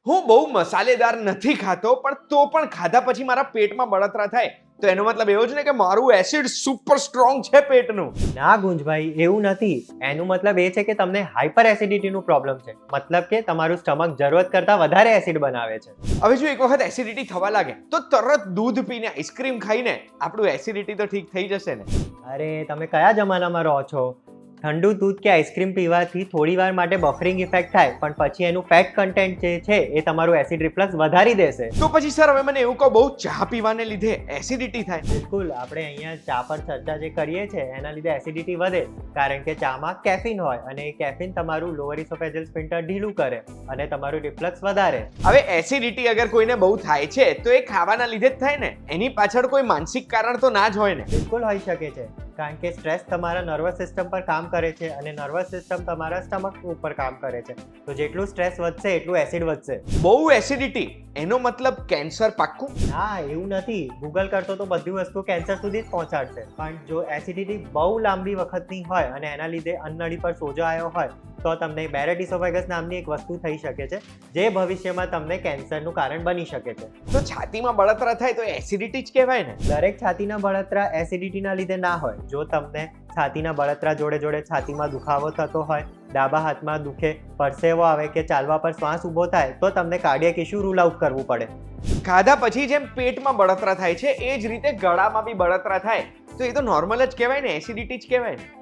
હું બહુ મસાલેદાર નથી ખાતો, પણ તો પણ ખાધા પછી મારા પેટમાં બળતરા થાય તો એનો મતલબ એવો જ ને કે મારું એસિડ સુપર સ્ટ્રોંગ છે પેટનું. ના ગુંજભાઈ, એવું નથી. એનું મતલબ એ છે કે તમને હાઇપર એસિડિટીનું પ્રોબ્લેમ છે. મતલબ કે તમારું સ્ટમક જરૂરત કરતાં વધારે એસિડ બનાવે છે. હવે જો એક વખત એસિડિટી થવા લાગે તો તરત દૂધ પીને આઈસ્ક્રીમ ખાઈને આપણું એસિડિટી તો ઠીક થઈ જશે ને? અરે તમે કયા જમાનામાં રહો છો? ઠંડુ દૂધ કે આઈસ્ક્રીમ પીવાથી થોડી વાર માટે બફરિંગ ઇફેક્ટ થાય, પણ પછી એનું ફેટ કન્ટેન્ટ જે છે એ તમારું એસિડ રિફ્લક્સ વધારી દેશે. તો પછી સર હવે મને એવું કહો, બહુ ચા પીવાને લીધે એસિડિટી થાય? બિલકુલ, આપણે અહીંયા ચા પર ચર્ચા જે કરીએ છીએ એના લીધે એસિડિટી વધે, કારણ કે ચામાં કેફીન હોય અને એ કેફીન તમારું લોઅર ઇસોફેજલ સ્ફિન્ક્ટર ઢીલું કરે અને તમારું રિફ્લક્સ વધારે. હવે એસિડિટી અગર કોઈને બહુ થાય છે તો એ ખાવાના લીધે જ થાય ને? એની પાછળ કોઈ માનસિક કારણ તો ના જ હોય ને? બિલકુલ હોઈ શકે છે, કારણ કે સ્ટ્રેસ તમારા નર્વસ સિસ્ટમ પર કામ કરે છે અને નર્વસ સિસ્ટમ તમારા સ્ટમક ઉપર કામ કરે છે. તો જેટલું સ્ટ્રેસ વધશે એટલું એસિડ વધશે. બહુ એસિડિટી એનો મતલબ કેન્સર પાક્કું? ના, એવું નથી. ગૂગલ કરતો તો બધી વસ્તુ કેન્સર સુધી જ પહોંચાડશે, પણ જો એસિડિટી બહુ લાંબી વખતની હોય અને એના લીધે અન્નનળી પર સોજો આવ્યો હોય તો તમને બેરેટ ઇસોફેગસ નામની એક વસ્તુ થઈ શકે છે, જે ભવિષ્યમાં તમને કેન્સરનું કારણ બની શકે છે. તો છાતીમાં બળતરા થાય તો એસિડિટી જ કહેવાય ને? દરેક છાતીના બળતરા એસિડિટીના લીધે ના હોય. જો તમને છાતીના બળતરા જોડે જોડે છાતીમાં દુખાવો થતો હોય, ડાબા હાથમાં દુખે, પરસેવો આવે કે ચાલવા પર શ્વાસ ઊભો થાય તો તમને કાર્ડિયક ઇશ્યુ રૂલ આઉટ કરવું પડે. ખાધા પછી જેમ પેટમાં બળતરા થાય છે એ જ રીતે ગળામાં બી બળતરા થાય તો એ તો નોર્મલ જ કહેવાય ને? એસિડિટી જ કહેવાય ને?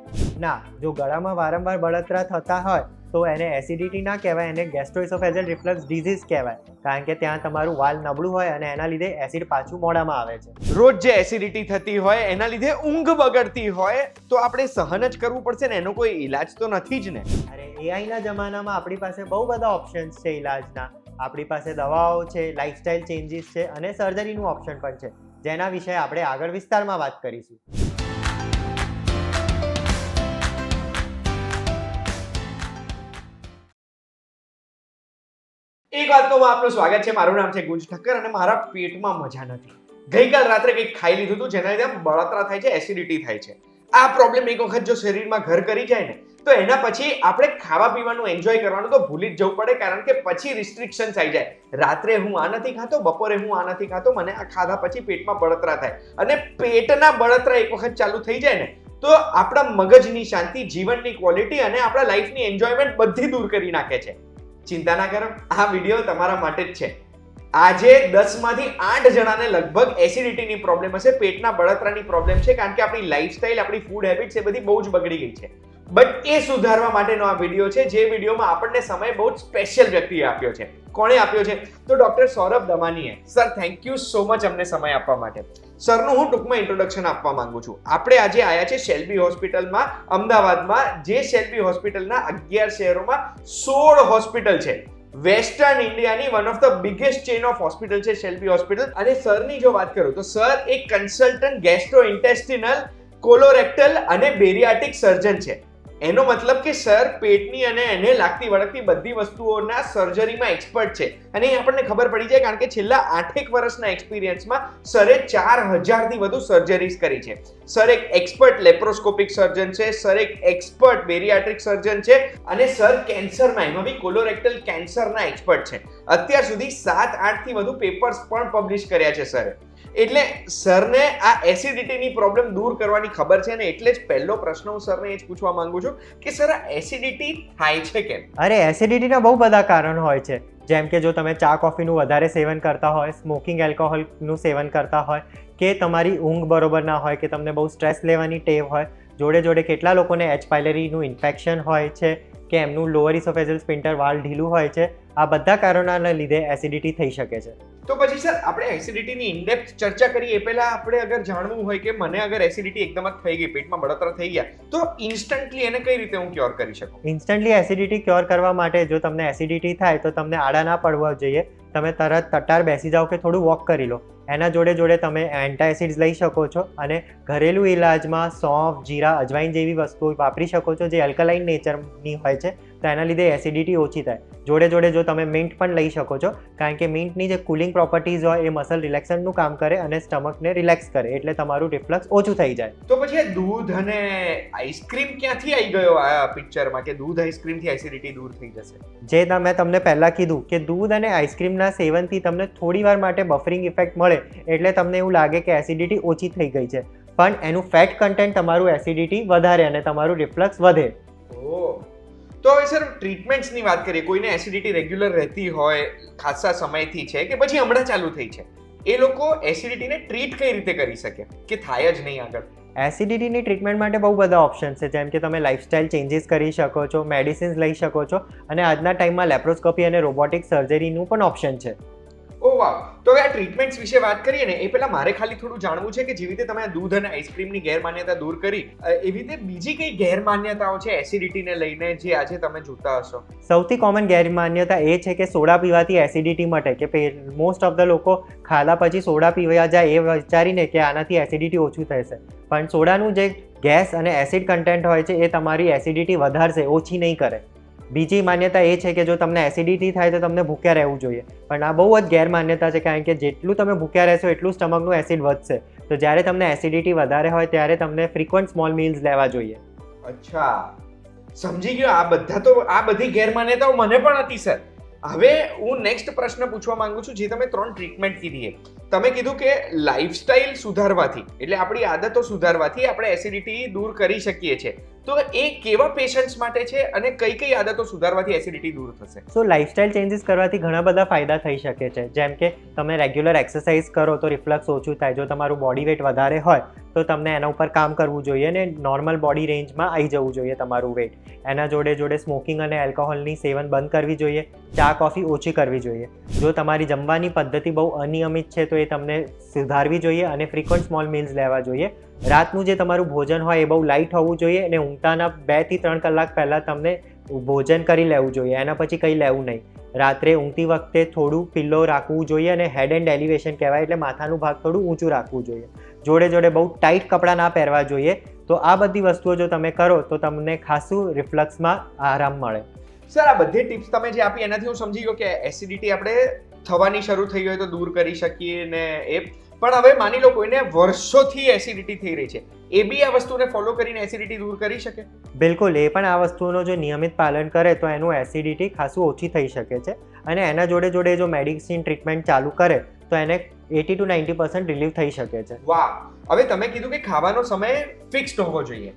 ના, જો ગળામાં વારંવાર બળતરા થતા હોય તો એને એસિડિટી ના કહેવાય, એને ગેસ્ટ્રોઇસોફેજલ રિફ્લક્સ ડિઝીઝ કહેવાય, કારણ કે ત્યાં તમારું વાલ નબળું હોય અને એના લીધે એસિડ પાછું મોઢામાં આવે છે. રોજ જે એસિડિટી થતી હોય એના લીધે ઊંઘ બગડતી હોય તો આપણે સહન જ કરવું પડશે ને? એનો કોઈ ઈલાજ તો નથી જ ને? અરે એઆઈના જમાનામાં આપણી પાસે બહુ બધા ઓપ્શન્સ છે ઈલાજના. આપણી પાસે દવાઓ છે, લાઇફસ્ટાઇલ ચેન્જીસ છે અને સર્જરીનું ઓપ્શન પણ છે, જેના વિશે આપણે આગળ વિસ્તારમાં વાત કરીશું. એક વાત તો આપનું સ્વાગત છે. મારું નામ છે ગુંજ ઠક્કર અને મારા પેટમાં મજા નથી. ગઈકાલ રાત્રે કંઈક ખાઈ લીધું હતું જેના લીધે બળતરા થાય છે, એસિડિટી થાય છે. આ પ્રોબ્લેમ એક વખત જો શરીરમાં ઘર કરી જાય ને તો એના પછી આપણે ખાવા પીવાનું એન્જોય કરવાનું તો ભૂલી જ જવું પડે, કારણ કે પછી રિસ્ટ્રિક્શન્સ આવી જાય. રાત્રે હું આ નથી ખાતો, બપોરે હું આ નથી ખાતો, મને આ ખાધા પછી પેટમાં બળતરા થાય. અને પેટના બળતરા એક વખત ચાલુ થઈ જાય ને તો આપણા મગજની શાંતિ, જીવનની ક્વોલિટી અને આપણા લાઈફની એન્જોયમેન્ટ બધી દૂર કરી નાખે છે. ચિંતા ના કરો, આ વિડીયો તમારા માટે જ છે. આજે 10 માંથી 8 જણાને લગભગ એસિડિટીની પ્રોબ્લેમ હશે, પેટના બળતરાની પ્રોબ્લેમ છે, કારણ કે આપણી લાઈફસ્ટાઈલ, આપણી ફૂડ હેબિટ્સ એ બધી બહુ જ બગડી ગઈ છે. બટ એ સુધારવા માટેનો આ વિડીયો છે, જે વિડીયોમાં આપણને સમય બહુ જ સ્પેશિયલ વ્યક્તિએ આપ્યો છે. કોણે આપ્યો છે? તો ડોક્ટર સૌરભ દમાનીએ. Sir, thank you so much અમને સમય આપવા માટે. સરનું હું ટૂંકમાં ઇન્ટ્રોડક્શન આપવા માંગુ છું. આપણે આજે આવ્યા છે શેલ્બી હોસ્પિટલમાં, અમદાવાદમાં, જે શેલ્બી હોસ્પિટલના 11 શહેરોમાં 16 હોસ્પિટલ છે. વેસ્ટર્ન ઇન્ડિયાની one of the biggest chain of hospital છે શેલ્બી હોસ્પિટલ. અને સરની જો વાત કરું તો સર એક કન્સલ્ટન્ટ ગેસ્ટ્રોઇન્ટેસ્ટિનલ, કોલોરેક્ટલ અને બેરિયાટિક સર્જન છે. એનો મતલબ કે સર પેટની અને એને લાગતી વળગતી બધી વસ્તુઓના સર્જરીમાં એક્સપર્ટ છે. અને એ આપણને ખબર પડી જાય કારણ કે છેલ્લા 8 વર્ષના એક્સપિરિયન્સમાં સરે 4000થી વધુ સર્જરીઝ કરી છે. સર એક એક્સપર્ટ લેપ્રોસ્કોપિક સર્જન છે, સર એક એક્સપર્ટ બેરિયાટ્રિક સર્જન છે અને સર કેન્સરમાં, એમાં બી કોલોરેક્ટલ કેન્સરના એક્સપર્ટ છે. અત્યાર સુધી 7-8 થી વધુ પેપર્સ પણ પબ્લિશ કર્યા છે સરે. એટલે સરને આ એસિડિટીની પ્રોબ્લેમ દૂર કરવાની ખબર છે ને એટલે જ પહેલો પ્રશ્ન હું સરને એ જ પૂછવા માંગુ છું કે સર આ એસિડિટી થાય છે કેમ? અરે એસિડિટીના બહુ બધા કારણ હોય છે, જેમ કે જો તમે ચા કોફીનું વધારે સેવન કરતા હોય, સ્મોકિંગ એલ્કોહોલનું સેવન કરતા હોય, કે તમારી ઊંઘ બરોબર ના હોય, કે તમને બહુ સ્ટ્રેસ લેવાની ટેવ હોય, જોડે જોડે કેટલા લોકોને એચ પાયલેરીનું ઇન્ફેક્શન હોય છે, કે એમનું લોઅર ઇસોફેજલ સ્ફિન્ક્ટર વાલ ઢીલું હોય છે. આ બધા કારણોના લીધે એસિડિટી થઈ શકે છે. તો પછી સર આપણે એસિડિટીની ઇનડેપ્થ ચર્ચા કરીએ એ પહેલા આપણે અગર જાણવું હોય કે મને અગર એસિડિટી એકદમ જ થઈ ગઈ, પેટમાં બળતરા થઈ ગયા, તો ઇન્સ્ટન્ટલી એને કઈ રીતે હું ક્યોર કરી શકું? ઇન્સ્ટન્ટલી એસિડિટી ક્યોર કરવા માટે જો તમને એસિડિટી થાય તો તમને આડા ના પડવા જોઈએ. તમે તરત તટાર બેસી જાઓ કે થોડું વોક કરી લો. એના જોડે જોડે તમે એન્ટાએસિડ્સ લઈ શકો છો અને ઘરેલું ઇલાજમાં સોંફ, જીરા, અજવાઈન જેવી વસ્તુઓ વાપરી શકો છો જે એલ્કલાઇન નેચરની હોય છે તો એના લીધે એસિડિટી ઓછી થાય. જોડે જોડે જો તમે મિન્ટ પણ લઈ શકો છો, કારણ કે મિન્ટની જે કુલિંગ પ્રોપર્ટીઝ હોય એ મસલ રિલેક્સન્ટનું કામ કરે અને સ્ટમકને રિલેક્સ કરે, એટલે તમારું રિફ્લક્સ ઓછું થઈ જાય. તો પછી આ દૂધ અને આઈસ્ક્રીમ ક્યાંથી આવી ગયો આ પિક્ચરમાં કે દૂધ આઈસ્ક્રીમથી એસિડિટી દૂર થઈ જશે? જે મેં તમને પહેલાં કીધું કે દૂધ અને આઈસ્ક્રીમના સેવનથી તમને થોડીવાર માટે બફરિંગ ઇફેક્ટ મળે, એટલે તમને એવું લાગે કે એસિડિટી ઓછી થઈ ગઈ છે, પણ એનું ફેટ કન્ટેન્ટ તમારું એસિડિટી વધારે અને તમારું રિફ્લક્સ વધે. ઓહ, તો હવે સર ટ્રીટમેન્ટ્સની વાત કરીએ. કોઈને એસિડિટી રેગ્યુલર રહેતી હોય, ખાસા સમયથી છે કે પછી હમણાં ચાલુ થઈ છે, એ લોકો એસિડિટીને ટ્રીટ કઈ રીતે કરી શકે કે થાય જ નહીં આગળ? એસિડિટીની ટ્રીટમેન્ટ માટે બહુ બધા ઓપ્શન્સ છે, જેમ કે તમે લાઇફસ્ટાઇલ ચેન્જીસ કરી શકો છો, મેડિસિન્સ લઈ શકો છો, અને આજના ટાઈમમાં લેપ્રોસ્કોપી અને રોબોટિક સર્જરીનું પણ ઓપ્શન છે. ઓ વાવ, તો હવે આ ટ્રીટમેન્ટ્સ વિશે વાત કરીએ ને એ પહેલા મારે ખાલી થોડું જાણવું છે કે જેવી રીતે તમે આ દૂધ અને આઈસ્ક્રીમની ગેરમાન્યતા દૂર કરી, એવી રીતે બીજી કઈ ગેરમાન્યતાઓ છે એસિડિટીને લઈને જે આજે તમે જોતા હશો? સૌથી કોમન ગેરમાન્યતા એ છે કે સોડા પીવાથી એસિડિટી મટે, કે મોસ્ટ ઓફ ધ લોકો ખાધા પછી સોડા પીવા જાય એ વિચારીને કે આનાથી એસિડિટી ઓછું થશે, પણ સોડાનું જે ગેસ અને એસિડ કન્ટેન્ટ હોય છે એ તમારી એસિડિટી વધારશે, ઓછી નહીં કરે. બીજી માન્યતા એ છે કે જો તમને એસિડિટી થાય તો તમને ભૂખ્યા રહેવું જોઈએ, પણ આ બહુ જ ગેરમાન્યતા છે, કારણ કે જેટલું તમે ભૂખ્યા રહેશો એટલું સ્ટમકનું એસિડ વધશે. તો જ્યારે તમને એસિડિટી વધારે હોય ત્યારે તમને ફ્રીક્વન્ટ સ્મોલ મીલ્સ લેવા જોઈએ. અચ્છા, સમજી ગયો. આ બધી ગેરમાન્યતાઓ મને પણ હતી સર. હવે હું નેક્સ્ટ પ્રશ્ન પૂછવા માંગુ છું. જે તમે 3 ટ્રીટમેન્ટ કીધી, તમે કીધું કે લાઈફસ્ટાઈલ સુધારવાથી, એટલે આપણી આદતો સુધારવાથી આપણે એસિડિટી દૂર કરી શકીએ છીએ. તો એ કેવા પેશન્ટ્સ માટે છે અને કઈ આદતો સુધારવાથી એસિડિટી દૂર થશે? સો લાઇફસ્ટાઇલ ચેન્જીસ કરવાથી ઘણા બધા ફાયદા થઈ શકે છે, જેમ કે તમે રેગ્યુલર એક્સરસાઇઝ કરો તો રિફ્લક્સ ઓછું થાય. જો તમારું બોડી વેટ વધારે હોય તો તમને એના ઉપર કામ કરવું જોઈએ અને નોર્મલ બોડી રેન્જમાં આવી જવું જોઈએ તમારું વેટ. એના જોડે જોડે સ્મોકિંગ અને એલ્કોહોલની સેવન બંધ કરવી જોઈએ, ચા કોફી ઓછી કરવી જોઈએ. જો તમારી જમવાની પદ્ધતિ બહુ અનિયમિત છે તો એ તમને સુધારવી જોઈએ અને ફ્રીક્વન્ટ સ્મોલ મીલ્સ લેવા જોઈએ. રાતનું જે તમારું ભોજન હોય એ બહુ લાઇટ હોવું જોઈએ અને ઊંઘતાના 2 થી 3 કલાક પહેલાં તમને ભોજન કરી લેવું જોઈએ, એના પછી કંઈ લેવું નહીં. રાત્રે ઊંઘતી વખતે થોડું પિલ્લો રાખવું જોઈએ અને હેડ એન્ડ એલિવેશન કહેવાય, એટલે માથાનું ભાગ થોડું ઊંચું રાખવું જોઈએ. જોડે જોડે બહુ ટાઈટ કપડાં ના પહેરવા જોઈએ. તો આ બધી વસ્તુઓ જો તમે કરો તો તમને ખાસું રિફ્લક્સમાં આરામ મળે. સર, આ બધી ટિપ્સ તમે જે આપી એનાથી હું સમજી ગયો કે એસિડિટી આપણે થવાની શરૂ થઈ હોય તો દૂર કરી શકીએ ને એ. પણ હવે માની લો કોઈને વર્ષોથી એસિડિટી થઈ રહી છે, એ બી આ વસ્તુને ફોલો કરીને એસિડિટી દૂર કરી શકે? બિલકુલ, એ પણ આ વસ્તુનો જો નિયમિત પાલન કરે તો એનું એસિડિટી ખાસું ઓછી થઈ શકે છે, અને એના જોડે જોડે જો મેડિસિન ટ્રીટમેન્ટ ચાલુ કરે તો એને 80 to 90% રિલીવ થઈ શકે છે. વાહ! હવે તમે કીધું કે ખાવાનો સમય ફિક્સ્ડ હોવો જોઈએ.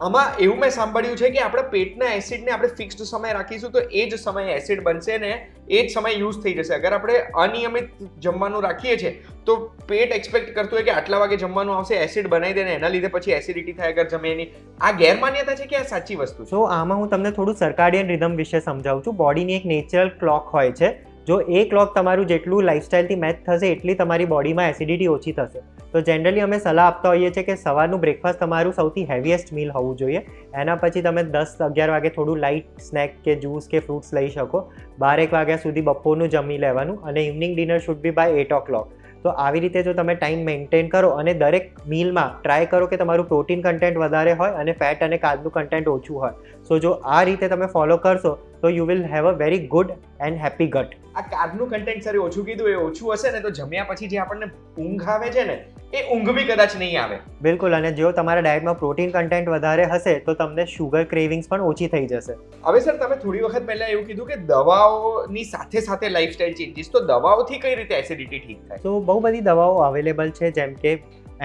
આમાં એવું મેં સાંભળ્યું છે કે આપણા પેટના એસિડને આપણે ફિક્સ્ડ સમય રાખીશું તો એ જ સમયે એસિડ બનશે ને એ જ સમય યુઝ થઈ જશે. અગર આપણે અનિયમિત જમવાનું રાખીએ છીએ તો પેટ એક્સપેક્ટ કરતું હોય કે આટલા વાગે જમવાનું આવશે, એસિડ બનાવી દે ને એના લીધે પછી એસિડિટી થાય અગર જમે એની. આ ગેરમાન્યતા છે કે આ સાચી વસ્તુ છે? તો આમાં હું તમને થોડું સર્કાડિયન રિધમ વિશે સમજાવું છું. બોડીની એક નેચરલ ક્લોક હોય છે. જો એ ક્લોક તમારું જેટલું લાઇફસ્ટાઇલથી મેચ થશે એટલી તમારી બોડીમાં એસિડિટી ઓછી થશે. તો જનરલી અમે સલાહ આપતા હોઈએ છીએ કે સવારનું બ્રેકફાસ્ટ તમારું સૌથી હેવીએસ્ટ મીલ હોવું જોઈએ. એના પછી તમે 10-11 વાગે થોડું લાઇટ સ્નેક કે જ્યુસ કે ફ્રૂટ્સ લઈ શકો. 12-1 વાગ્યા સુધી બપોરનું જમી લેવાનું અને evening dinner should be by 8 o'clock. તો આવી રીતે જો તમે ટાઈમ મેન્ટેન કરો અને દરેક મીલમાં ટ્રાય કરો કે તમારું પ્રોટીન કન્ટેન્ટ વધારે હોય અને ફેટ અને કાર્બનું કન્ટેન્ટ ઓછું હોય. સો જો આ રીતે તમે ફોલો કરશો તો you will have a very good and happy gut. આ કાર્બનું કન્ટેન્ટ સર ઓછું કીધું, એ ઓછું હશે ને તો જમ્યા પછી જે આપણને ઊંઘ આવે છે ને એ ઊંઘ બી કદાચ નહીં આવે. બિલકુલ, અને જો તમારા ડાયટમાં પ્રોટીન કન્ટેન્ટ વધારે હશે તો તમને શુગર ક્રેવિંગ્સ પણ ઓછી થઈ જશે. હવે સર તમે થોડી વખત પહેલા એવું કીધું કે દવાઓની સાથે સાથે લાઇફસ્ટાઇલ ચેન્જીસ, તો દવાઓથી કઈ રીતે એસિડિટી ઠીક થાય? તો બહુ બધી દવાઓ અવેલેબલ છે, જેમ કે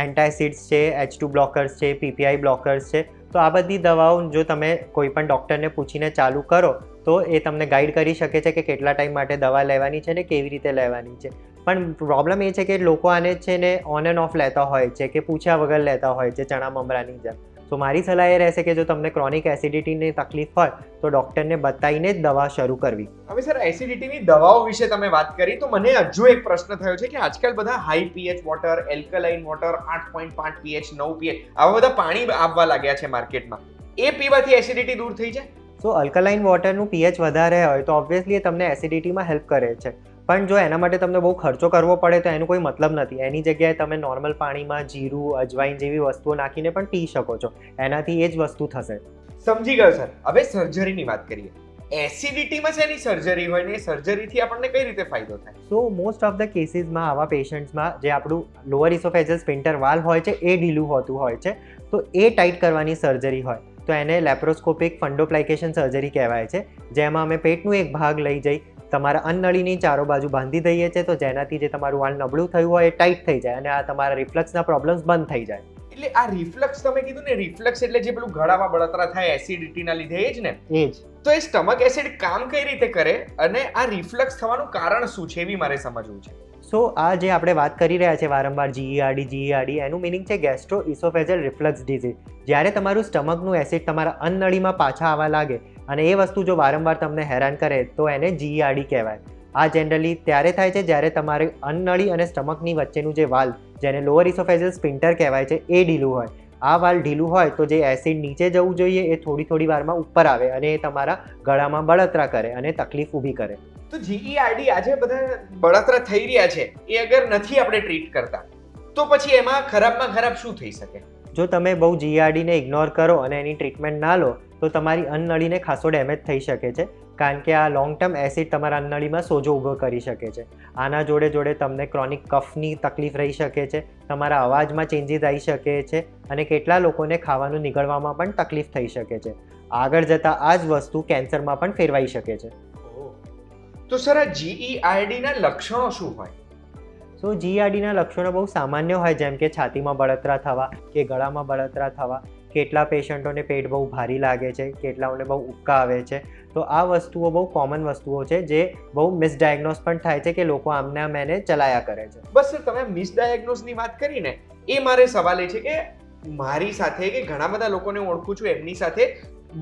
એન્ટાસિડ્સ છે, H2 બ્લોકર્સ છે, PPI બ્લોકર્સ છે. તો આ બધી દવાઓ જો તમે કોઈ પણ ડૉક્ટરને પૂછીને ચાલુ કરો તો એ તમને ગાઈડ કરી શકે છે કે કેટલા ટાઈમ માટે દવા લેવાની છે ને કેવી રીતે લેવાની છે. પણ પ્રોબ્લેમ એ છે કે લોકો આને છે ને ઓન એન્ડ ઓફ લેતા હોય છે કે પૂછ્યા વગર લેતા હોય છે, ચણા મમરાની જેમ. તો મારી સલાહ એ રહેશે કે જો તમને ક્રોનિક એસિડિટીની તકલીફ હોય તો ડૉક્ટરને બતાવીને જ દવા શરૂ કરવી. હવે સર એસિડિટીની દવાઓ વિશે તમે વાત કરી તો મને હજુ એક પ્રશ્ન થયો છે કે આજકાલ બધા high pH water, alkaline water, 8.5 pH, 9 pH આવા બધા પાણી આવવા લાગ્યા છે માર્કેટમાં. એ પીવાથી એસિડિટી દૂર થઈ જાય? સો અલ્કલાઇન વોટરનું પીએચ વધારે હોય તો ઓબ્વિયસલી એ તમને એસિડિટીમાં હેલ્પ કરે છે, પણ જો એના માટે તમને બહુ ખર્ચો કરવો પડે તો એનું કોઈ મતલબ નથી. એની જગ્યાએ તમે નોર્મલ પાણીમાં જીરું, અજવાઈન જેવી વસ્તુઓ નાખીને પણ પી શકો છો, એનાથી એ જ વસ્તુ થશે. સમજી ગયો સર. હવે સર્જરીની વાત કરીએ. એસિડિટીમાં શેની સર્જરી હોય ને એ સર્જરીથી આપણને કઈ રીતે ફાયદો થાય? સો મોસ્ટ ઓફ ધ કેસીસમાં આવા પેશન્ટ્સમાં જે આપણું લોઅર ઇસોફેજલ સ્પિન્ટર વાલ્વ હોય છે એ ઢીલું હોતું હોય છે, તો એ ટાઈટ કરવાની સર્જરી હોય તો એને લેપ્રોસ્કોપિક ફંડોપ્લાઇકેશન સર્જરી કહેવાય છે, જેમાં અમે પેટનું એક ભાગ લઈ જઈ તમારા અન્નનળીની ચારો બાજુ બાંધી દઈએ છીએ, તો જેનાથી જે તમારું વાલ નબળું થયું હોય એ ટાઈટ થઈ જાય અને આ તમારા રિફ્લક્સના પ્રોબ્લેમ્સ બંધ થઈ જાય. એટલે આ રિફ્લક્સ તમે કીધું ને, રિફ્લક્સ એટલે જે પેલું ગળામાં બળતરા થાય એસિડિટીના લીધે, એ જ ને? એ જ. તો એ સ્ટમક એસિડ કામ કઈ રીતે કરે અને આ રિફ્લક્સ થવાનું કારણ શું છે, એવી મારે સમજવું છે. સો આ જે આપણે વાત કરી રહ્યા છે વારંવાર GERD, એનું મિનિંગ છે ગેસ્ટ્રો ઇસોફેજલ રિફ્લક્સ ડિઝીઝ. જ્યારે તમારું સ્ટમકનું એસિડ તમારા અન્નનળીમાં પાછા આવવા લાગે અને એ વસ્તુ જો વારંવાર તમને હેરાન કરે તો એને GERD કહેવાય. આ જનરલી ત્યારે થાય છે જ્યારે તમારે અન્નનળી અને સ્ટમકની વચ્ચેનું જે વાલ, જેને લોઅર ઇસોફેજલ સ્પિન્ટર કહેવાય છે, એ ઢીલું હોય. આ વાલ ઢીલું હોય તો જે એસિડ નીચે જવું જોઈએ એ થોડી વારમાં ઉપર આવે અને એ તમારા ગળામાં બળતરા કરે અને તકલીફ ઊભી કરે. તો GERD આજે બધા બળતરા થઈ રહ્યા છે, એ અગર નથી આપણે ટ્રીટ કરતા તો પછી એમાં ખરાબમાં ખરાબ શું થઈ શકે? જો તમે બહુ GERD ને ઇગ્નોર કરો અને એની ટ્રીટમેન્ટ ના લો તો તમારી અન્નનળીને ખાસો ડેમેજ થઈ શકે છે, કારણ કે આ લોંગ ટર્મ એસિડ તમારા અન્નનળીમાં સોજો ઊભો કરી શકે છે. આના જોડે તમને ક્રોનિક કફની તકલીફ રહી શકે છે, તમારા અવાજમાં ચેન્જીસ આવી શકે છે અને કેટલા લોકોને ખાવાનું નીકળવામાં પણ તકલીફ થઈ શકે છે. આગળ જતાં આ જ વસ્તુ કેન્સરમાં પણ ફેરવાઈ શકે છે. તો સર આ GERD ના લક્ષણો શું હોય? સો GERDના લક્ષણો બહુ સામાન્ય હોય, જેમ કે છાતીમાં બળતરા થવા કે ગળામાં બળતરા થવા. કેટલા પેશન્ટોને પેટ બહુ ભારી લાગે છે, કેટલાઓને બહુ ઉબકા આવે છે. તો આ વસ્તુઓ બહુ કોમન વસ્તુઓ છે જે બહુ મિસડાયગ્નોઝ પણ થાય છે કે લોકો આમને આમ એને ચલાયા કરે છે. બસ સર, તમે મિસડાયગ્નોઝની વાત કરીને એ મારે સવાલ એ છે કે મારી સાથે કે ઘણા બધા લોકોને ઓળખું છું, એમની સાથે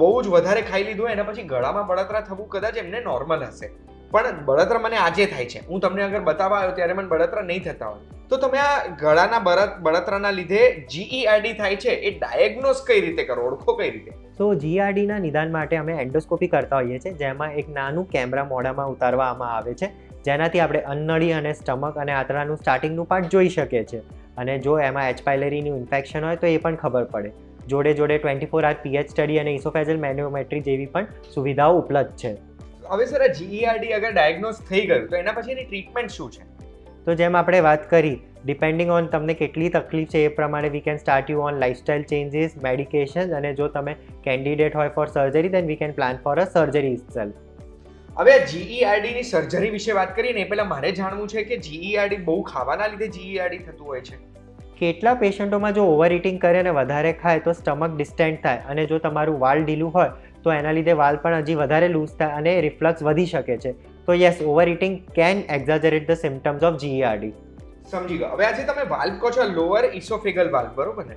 બહુ જ વધારે ખાઈ લીધું એના પછી ગળામાં બળતરા થવું કદાચ એમને નોર્મલ હશે, પણ બળતરા મને આજે થાય છે. હું તમને અગર બતાવવા આવ્યો ત્યારે મને બળતરા નહીં થતા હોય, તો તમે આ ગળાના બળતરાના લીધે GERD થાય છે એ ડાયગ્નોઝ કઈ રીતે કરો, ઓળખો કઈ રીતે? સો GERDના નિદાન માટે અમે એન્ડોસ્કોપી કરતા હોઈએ છીએ, જેમાં એક નાનું કેમેરા મોઢામાં ઉતારવામાં આવે છે, જેનાથી આપણે અન્નનળી અને સ્ટમક અને આંતરડાનું સ્ટાર્ટિંગનું પાર્ટ જોઈ શકીએ છીએ. અને જો એમાં H. pyloriનું ઇન્ફેક્શન હોય તો એ પણ ખબર પડે. જોડે 24 hour pH સ્ટડી અને ઇસોફેજલ મેનોમેટ્રી જેવી પણ સુવિધાઓ ઉપલબ્ધ છે. હવે સર, આ GERD અગર ડાયગ્નોઝ થઈ ગયું તો એના પછીની ટ્રીટમેન્ટ શું છે? તો જેમ આપણે વાત કરી, ડિપેન્ડિંગ ઓન તમને કેટલી તકલીફ છે એ પ્રમાણે we can start you on lifestyle changes, medication, અને જો તમે કેન્ડિડેટ હોય for surgery then we can plan for a surgery itself. હવે આ GERD ની સર્જરી વિશે વાત કરીએ ને, પહેલા મારે જાણવું છે કે GERD બહુ ખાવાના લીધે GERD થતું હોય છે? કેટલા પેશન્ટોમાં જો ઓવર ઇટિંગ કરે અને વધારે ખાય તો સ્ટમક ડિસ્ટેન્ડ થાય, અને જો તમારું વાલ ઢીલું હોય તો એના લીધે વાલ પણ હજી વધારે લૂઝ થાય અને રિફ્લક્સ વધી શકે છે. તો yes, overeating can exaggerate the symptoms of GERD. સમજી ગયો. હવે આજે તમે વાલ્વ કહો છો, લોઅર ઇસોફેગલ વાલ્વ, બરોબર ને?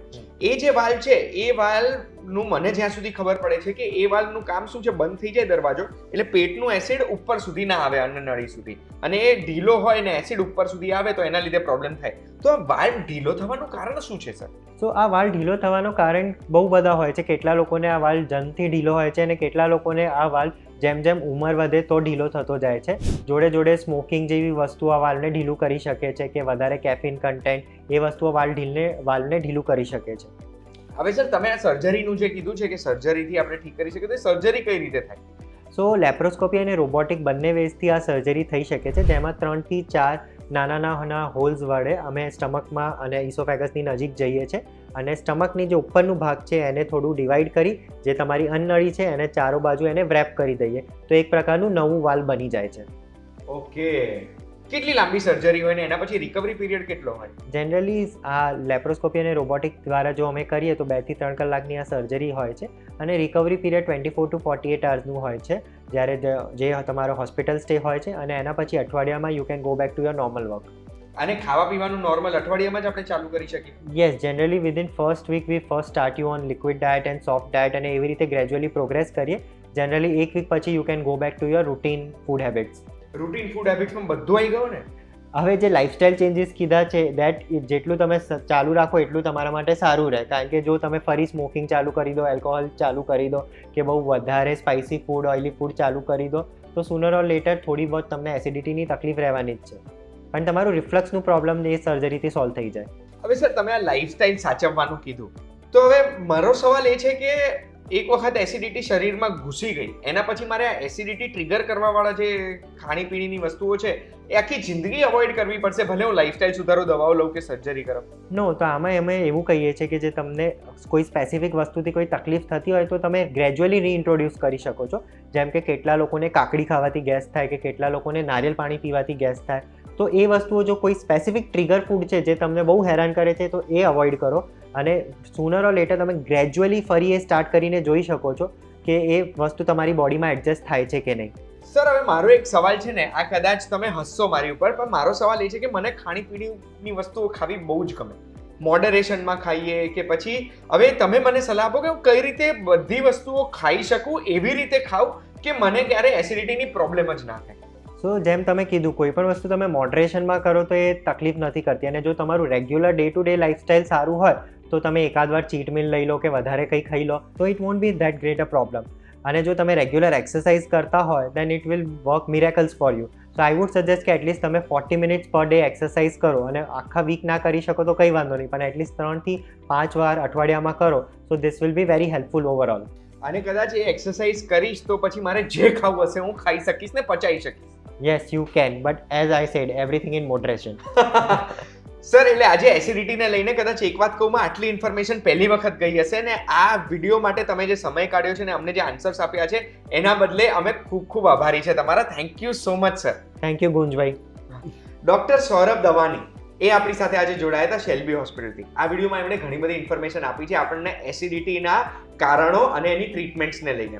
એ જે વાલ્વ છે એ વાલ્વનું મને જ્યાં સુધી ખબર પડે છે કે એ વાલ્વનું કામ શું છે, બંધ થઈ જાય દરવાજો એટલે પેટનું એસિડ ઉપર સુધી ના આવે અન્નનળી સુધી, અને એ ઢીલો હોય ને એસિડ ઉપર સુધી આવે તો એના લીધે પ્રોબ્લેમ થાય. તો આ વાલ્વ ઢીલો થવાનું કારણ શું છે સર? સો આ વાલ ઢીલો થવાનું કારણ બહુ બધા હોય છે. કેટલા લોકોને આ વાલ જન્મથી ઢીલો હોય છે અને કેટલા લોકોને આ વાલ જેમ જેમ ઉંમર વધે તો ઢીલો થતો જાય છે. જોડે સ્મોકિંગ જેવી વસ્તુઓ આ વાલને ઢીલું કરી શકે છે, કે વધારે કેફીન કન્ટેન્ટ, એ વસ્તુઓ વાલને ઢીલું કરી શકે છે. હવે સર, તમે આ સર્જરીનું જે કીધું છે કે સર્જરીથી આપણે ઠીક કરી શકીએ, તો સર્જરી કઈ રીતે થાય? સો લેપ્રોસ્કોપી અને રોબોટિક બંને વેઝથી આ સર્જરી થઈ શકે છે, જેમાં 3 થી 4 નાના હોલ્સ વડે અમે સ્ટમકમાં અને ઇસોફેગસની નજીક જઈએ છીએ અને સ્ટમકની જે ઉપરનું ભાગ છે એને થોડું ડિવાઈડ કરી, જે તમારી અન્નનળી છે એને ચારો બાજુ એને વ્રેપ કરી દઈએ તો એક પ્રકારનું નવું વાલ બની જાય છે. ઓકે. કેટલી લાંબી સર્જરી હોય ને એના પછી રિકવરી પીરિયડ કેટલો હોય? જનરલી આ લેપ્રોસ્કોપી અને રોબોટિક દ્વારા જો અમે કરીએ તો 2 થી 3 કલાકની આ સર્જરી હોય છે અને રિકવરી પીરિયડ 24 to 48 hours હોય છે, જ્યારે જે તમારો હોસ્પિટલ સ્ટે હોય છે, અને એના પછી અઠવાડિયામાં you can go back to your normal work. અને ખાવા પીવાનું નોર્મલ અઠવાડિયામાં જ આપણે ચાલુ કરી શકીએ? Yes, generally within first week we first start you on liquid diet and soft diet, અને એવી રીતે ગ્રેજ્યુઅલી પ્રોગ્રેસ કરીએ. જનરલી 1 વીક પછી you can go back to your routine food habits. Routine food હેબિટ્સમાં બધું આવી ગયું ને? હવે જે લાઇફસ્ટાઇલ ચેન્જીસ કીધા છે દેટ જેટલું તમે ચાલુ રાખો એટલું તમારા માટે સારું રહે, કારણ કે જો તમે ફરી સ્મોકિંગ ચાલુ કરી દો, એલ્કોહોલ ચાલુ કરી દો, કે બહુ વધારે સ્પાઇસી ફૂડ, ઓઇલી ફૂડ ચાલુ કરી દો, તો સુનર ઓર લેટર થોડી બહુ તમને એસિડિટીની તકલીફ રહેવાની જ છે, પણ તમારું રિફ્લક્સનું પ્રોબ્લેમ એ સર્જરીથી સોલ્વ થઈ જાય. હવે સર, તમે આ લાઇફસ્ટાઇલ સાચવવાનું કીધું, તો હવે મારો સવાલ એ છે કે એક વખત એસિડિટી શરીરમાં ઘૂસી ગઈ એના પછી મારે આ એસિડિટી ટ્રિગર કરવાવાળા જે ખાણીપીણીની વસ્તુઓ છે એ આખી જિંદગી અવોઇડ કરવી પડશે, ભલે હું લાઈફસ્ટાઈલ સુધારો, દવાઓ લઉં કે સર્જરી કરું? નો, તો આમાં અમે એવું કહીએ છીએ કે જે તમને કોઈ સ્પેસિફિક વસ્તુથી કોઈ તકલીફ થતી હોય તો તમે ગ્રેજ્યુઅલી રીઇન્ટ્રોડ્યુસ કરી શકો છો. જેમ કે કેટલા લોકોને કાકડી ખાવાથી ગેસ થાય કે કેટલા લોકોને નારિયેલ પાણી પીવાથી ગેસ થાય, તો એ વસ્તુઓ જો કોઈ સ્પેસિફિક ટ્રિગર ફૂડ છે જે તમને બહુ હેરાન કરે છે તો એ અવોઇડ કરો, અને સુનર ઓર લેટર તમે ગ્રેજ્યુઅલી ફરી એ સ્ટાર્ટ કરીને જોઈ શકો છો કે એ વસ્તુ તમારી બોડીમાં એડજસ્ટ થાય છે કે નહીં. સર, હવે મારો એક સવાલ છે ને, આ કદાચ તમે હસશો મારી ઉપર, પણ મારો સવાલ એ છે કે મને ખાણીપીણીની વસ્તુઓ ખાવી બહુ જ ગમે. મોડરેશનમાં ખાઈએ કે પછી હવે તમે મને સલાહ આપો કે હું કઈ રીતે બધી વસ્તુઓ ખાઈ શકું, એવી રીતે ખાઉં કે મને ક્યારે એસિડિટીની પ્રોબ્લેમ જ ના થાય. સો જેમ તમે કીધું, કોઈ પણ વસ્તુ તમે મોડરેશનમાં કરો તો એ તકલીફ નથી કરતી, અને જો તમારું regular day to day lifestyle સારું હોય તો તમે એકાદ વાર ચીટ મીલ લઈ લો કે વધારે કંઈ ખાઈ લો તો it won't be that great a problem. અને જો તમે રેગ્યુલર એક્સરસાઇઝ કરતા હોય then it will work miracles for you. So I would suggest કે એટલીસ્ટ તમે 40 મિનિટ્સ પર ડે એક્સરસાઇઝ કરો, અને આખા વીક ના કરી શકો તો કંઈ વાંધો નહીં, પણ એટલીસ્ટ 3 થી 5 વાર અઠવાડિયામાં કરો. So this will be very helpful overall. અને કદાચ એ એક્સરસાઇઝ કરીશ તો પછી મારે જે ખાવું હશે હું ખાઈ શકીશ ને પચાવી શકીશ. Yes you can, but as I said everything in moderation. Sir, એટલે આજે એસિડિટીને લઈને કદાચ એક વાત કહું, આટલી ઇન્ફોર્મેશન પહેલી વખત ગઈ હશે ને આ વિડીયો માટે તમે જે સમય કાઢ્યો છે ને અમને જે આન્સર્સ આપ્યા છે એના બદલે અમે ખૂબ ખૂબ આભારી છે તમારા. Thank you so much sir. Thank you ગુંજભાઈ. ડોક્ટર સૌરભ દવાની એ આપણી સાથે આજે જોડાયા હતા શેલ્બી હોસ્પિટલથી. આ વિડીયોમાં એમણે ઘણી બધી ઇન્ફોર્મેશન આપી છે આપણને એસિડિટીના કારણો અને એની ટ્રીટમેન્ટ્સને લઈને.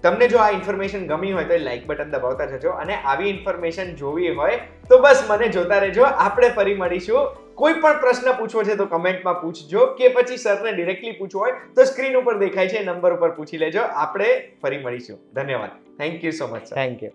તમને જો આ ઇન્ફોર્મેશન ગમી હોય તો લાઈક બટન દબાવતા જજો, અને આવી ઇન્ફોર્મેશન જોવી હોય તો બસ મને જોતા રહેજો. આપણે ફરી મળીશું. કોઈ પણ પ્રશ્ન પૂછવો છે તો કમેન્ટમાં પૂછજો, કે પછી સરને ડિરેક્ટલી પૂછવો હોય તો સ્ક્રીન ઉપર દેખાય છે નંબર ઉપર પૂછી લેજો. આપણે ફરી મળીશું. ધન્યવાદ. Thank you so much sir. Thank you.